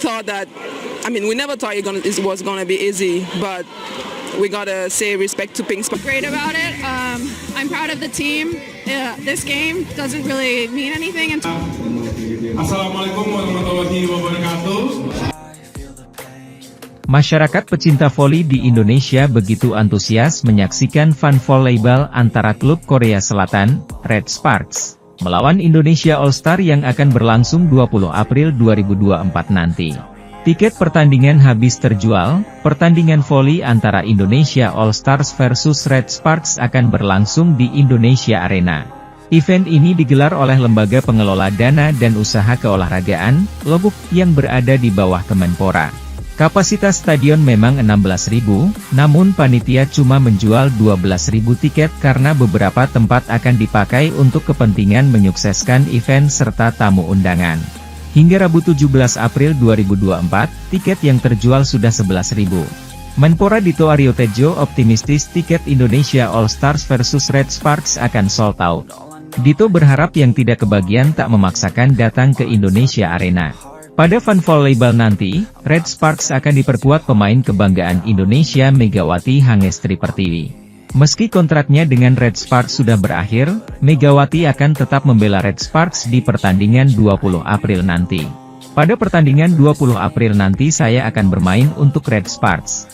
thought that, we never thought it was gonna be easy, but we gotta say respect to Pink Sparks. Great about it. I'm proud of the team. This game doesn't really mean anything until. Assalamualaikum warahmatullahi wabarakatuh. Masyarakat pecinta voli di Indonesia begitu antusias menyaksikan fun volleyball antara klub Korea Selatan, Red Sparks, melawan Indonesia All-Star yang akan berlangsung 20 April 2024 nanti. Tiket pertandingan habis terjual, pertandingan voli antara Indonesia All-Stars versus Red Sparks akan berlangsung di Indonesia Arena. Event ini digelar oleh Lembaga Pengelola Dana dan Usaha Keolahragaan, LOBUK, yang berada di bawah Kemenpora. Kapasitas stadion memang 16.000, namun panitia cuma menjual 12.000 tiket karena beberapa tempat akan dipakai untuk kepentingan menyukseskan event serta tamu undangan. Hingga Rabu 17 April 2024, tiket yang terjual sudah 11.000. Menpora Dito Aryo Tejo optimistis tiket Indonesia All-Stars versus Red Sparks akan sold out. Dito berharap yang tidak kebagian tak memaksakan datang ke Indonesia Arena. Pada fun volleyball nanti, Red Sparks akan diperkuat pemain kebanggaan Indonesia Megawati Hangestri Pertiwi. Meski kontraknya dengan Red Sparks sudah berakhir, Megawati akan tetap membela Red Sparks di pertandingan 20 April nanti. Pada pertandingan 20 April nanti saya akan bermain untuk Red Sparks.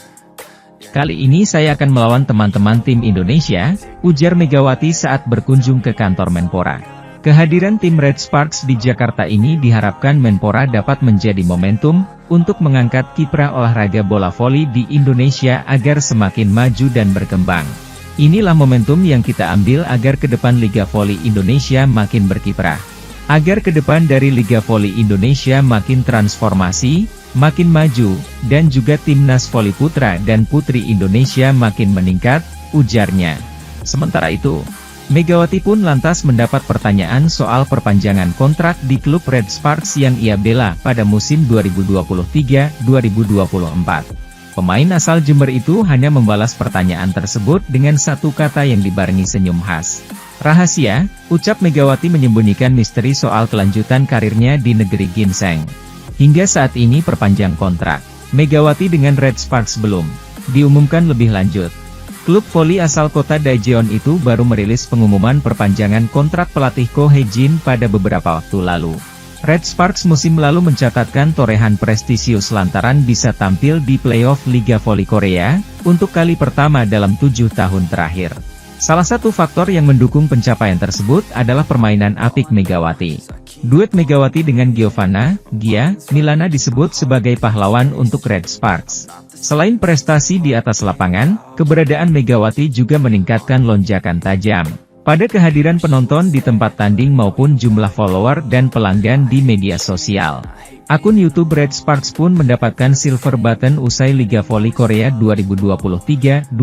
Kali ini saya akan melawan teman-teman tim Indonesia, ujar Megawati saat berkunjung ke kantor Menpora. Kehadiran tim Red Sparks di Jakarta ini diharapkan Menpora dapat menjadi momentum untuk mengangkat kiprah olahraga bola voli di Indonesia agar semakin maju dan berkembang. Inilah momentum yang kita ambil agar ke depan Liga Voli Indonesia makin berkiprah. Agar ke depan dari Liga Voli Indonesia makin transformasi, makin maju, dan juga timnas voli putra dan putri Indonesia makin meningkat, ujarnya. Sementara itu, Megawati pun lantas mendapat pertanyaan soal perpanjangan kontrak di klub Red Sparks yang ia bela pada musim 2023-2024. Pemain asal Jember itu hanya membalas pertanyaan tersebut dengan satu kata yang dibarengi senyum khas. Rahasia, ucap Megawati menyembunyikan misteri soal kelanjutan karirnya di negeri ginseng. Hingga saat ini perpanjang kontrak, Megawati dengan Red Sparks belum diumumkan lebih lanjut. Klub voli asal kota Daejeon itu baru merilis pengumuman perpanjangan kontrak pelatih Ko Hae-jin pada beberapa waktu lalu. Red Sparks musim lalu mencatatkan torehan prestisius lantaran bisa tampil di playoff Liga Voli Korea, untuk kali pertama dalam 7 tahun terakhir. Salah satu faktor yang mendukung pencapaian tersebut adalah permainan apik Megawati. Duet Megawati dengan Giovanna, Gia, Milana disebut sebagai pahlawan untuk Red Sparks. Selain prestasi di atas lapangan, keberadaan Megawati juga meningkatkan lonjakan tajam pada kehadiran penonton di tempat tanding maupun jumlah follower dan pelanggan di media sosial. Akun YouTube Red Sparks pun mendapatkan silver button usai Liga Voli Korea 2023-2024.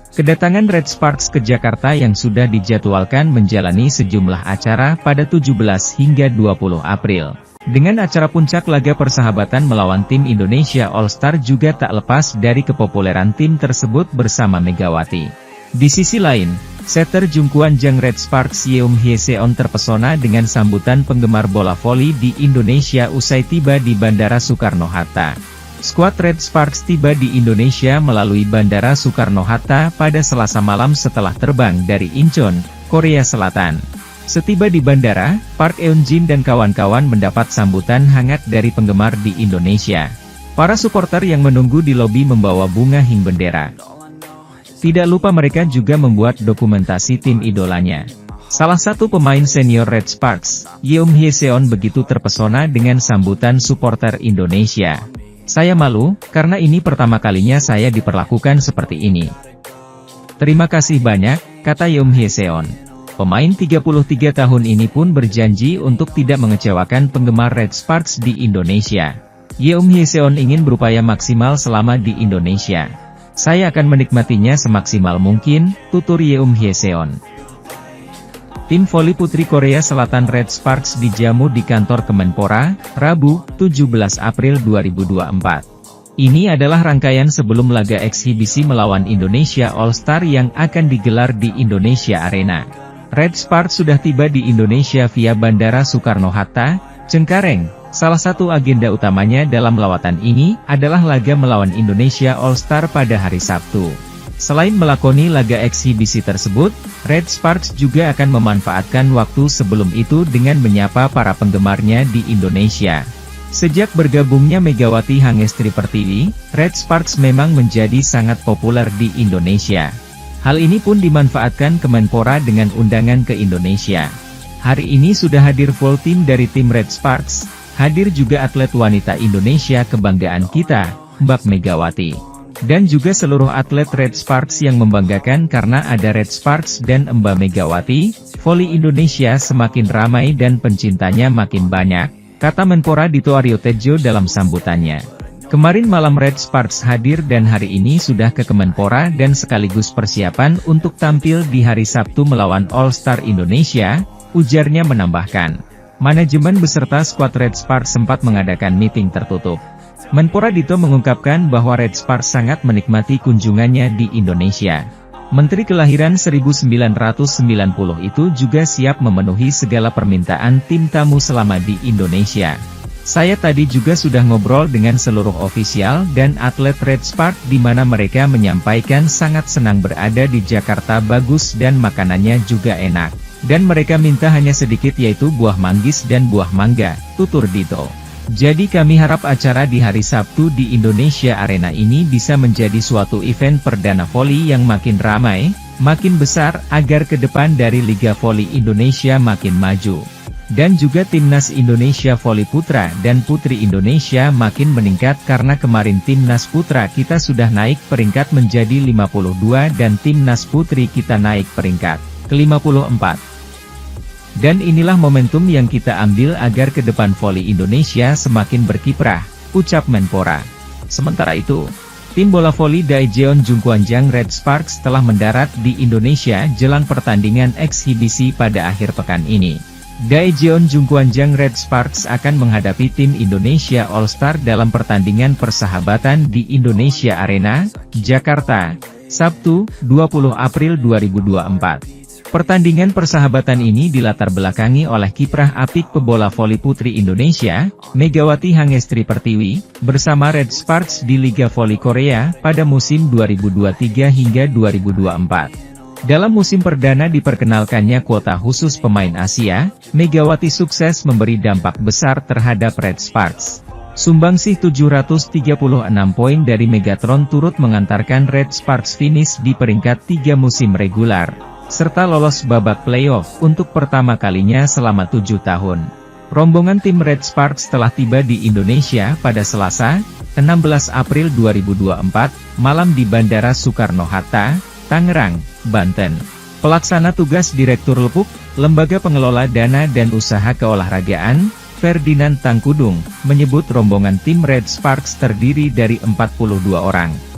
Kedatangan Red Sparks ke Jakarta yang sudah dijadwalkan menjalani sejumlah acara pada 17 hingga 20 April. Dengan acara puncak laga persahabatan melawan tim Indonesia All-Star juga tak lepas dari kepopuleran tim tersebut bersama Megawati. Di sisi lain, setter Jungkwan Jang Red Sparks Yeom Hye-seon terpesona dengan sambutan penggemar bola voli di Indonesia usai tiba di Bandara Soekarno-Hatta. Skuad Red Sparks tiba di Indonesia melalui Bandara Soekarno-Hatta pada Selasa malam setelah terbang dari Incheon, Korea Selatan. Setiba di bandara, Park Eun-jin dan kawan-kawan mendapat sambutan hangat dari penggemar di Indonesia. Para supporter yang menunggu di lobi membawa bunga hing bendera. Tidak lupa mereka juga membuat dokumentasi tim idolanya. Salah satu pemain senior Red Sparks, Yeom Hye-seon begitu terpesona dengan sambutan supporter Indonesia. Saya malu, karena ini pertama kalinya saya diperlakukan seperti ini. Terima kasih banyak, kata Yeom Hye-seon. Pemain 33 tahun ini pun berjanji untuk tidak mengecewakan penggemar Red Sparks di Indonesia. Yeom Hye-seon ingin berupaya maksimal selama di Indonesia. Saya akan menikmatinya semaksimal mungkin, tutur Yeom Hye-seon. Tim voli putri Korea Selatan Red Sparks dijamu di kantor Kemenpora, Rabu, 17 April 2024. Ini adalah rangkaian sebelum laga eksibisi melawan Indonesia All-Star yang akan digelar di Indonesia Arena. Red Sparks sudah tiba di Indonesia via Bandara Soekarno-Hatta, Cengkareng, Salah satu agenda utamanya dalam lawatan ini adalah laga melawan Indonesia All Star pada hari Sabtu. Selain melakoni laga eksibisi tersebut, Red Sparks juga akan memanfaatkan waktu sebelum itu dengan menyapa para penggemarnya di Indonesia. Sejak bergabungnya Megawati Hangestri Pertiwi, Red Sparks memang menjadi sangat populer di Indonesia. Hal ini pun dimanfaatkan Kemenpora dengan undangan ke Indonesia. Hari ini sudah hadir full tim dari tim Red Sparks, hadir juga atlet wanita Indonesia kebanggaan kita, Mbak Megawati. Dan juga seluruh atlet Red Sparks yang membanggakan karena ada Red Sparks dan Mbak Megawati, voli Indonesia semakin ramai dan pencintanya makin banyak, kata Menpora Dito Aryo Tejo dalam sambutannya. Kemarin malam Red Sparks hadir dan hari ini sudah ke Kemenpora dan sekaligus persiapan untuk tampil di hari Sabtu melawan All Star Indonesia, ujarnya menambahkan. Manajemen beserta skuad Red Sparks sempat mengadakan meeting tertutup. Menpora Dito mengungkapkan bahwa Red Sparks sangat menikmati kunjungannya di Indonesia. Menteri kelahiran 1990 itu juga siap memenuhi segala permintaan tim tamu selama di Indonesia. Saya tadi juga sudah ngobrol dengan seluruh ofisial dan atlet Red Sparks di mana mereka menyampaikan sangat senang berada di Jakarta bagus dan makanannya juga enak. Dan mereka minta hanya sedikit yaitu buah manggis dan buah mangga, tutur Dito. Jadi kami harap acara di hari Sabtu di Indonesia Arena ini bisa menjadi suatu event perdana voli yang makin ramai, makin besar agar ke depan dari Liga Voli Indonesia makin maju. Dan juga Timnas Indonesia Voli Putra dan Putri Indonesia makin meningkat karena kemarin Timnas Putra kita sudah naik peringkat menjadi 52 dan Timnas Putri kita naik peringkat ke-54. Dan inilah momentum yang kita ambil agar ke depan voli Indonesia semakin berkiprah, ucap Menpora. Sementara itu, tim bola voli Daejeon Jungkwanjang Red Sparks telah mendarat di Indonesia jelang pertandingan eksibisi pada akhir pekan ini. Daejeon Jungkwanjang Red Sparks akan menghadapi tim Indonesia All Star dalam pertandingan persahabatan di Indonesia Arena, Jakarta, Sabtu, 20 April 2024. Pertandingan persahabatan ini dilatar belakangi oleh kiprah apik pebola voli putri Indonesia, Megawati Hangestri Pertiwi, bersama Red Sparks di Liga Voli Korea pada musim 2023 hingga 2024. Dalam musim perdana diperkenalkannya kuota khusus pemain Asia, Megawati sukses memberi dampak besar terhadap Red Sparks. Sumbangsih 736 poin dari Megatron turut mengantarkan Red Sparks finish di peringkat 3 musim regular, serta lolos babak playoff untuk pertama kalinya selama 7 tahun. Rombongan tim Red Sparks telah tiba di Indonesia pada Selasa, 16 April 2024, malam di Bandara Soekarno-Hatta, Tangerang, Banten. Pelaksana tugas Direktur Lepuk, Lembaga Pengelola Dana dan Usaha Keolahragaan, Ferdinand Tangkudung, menyebut rombongan tim Red Sparks terdiri dari 42 orang.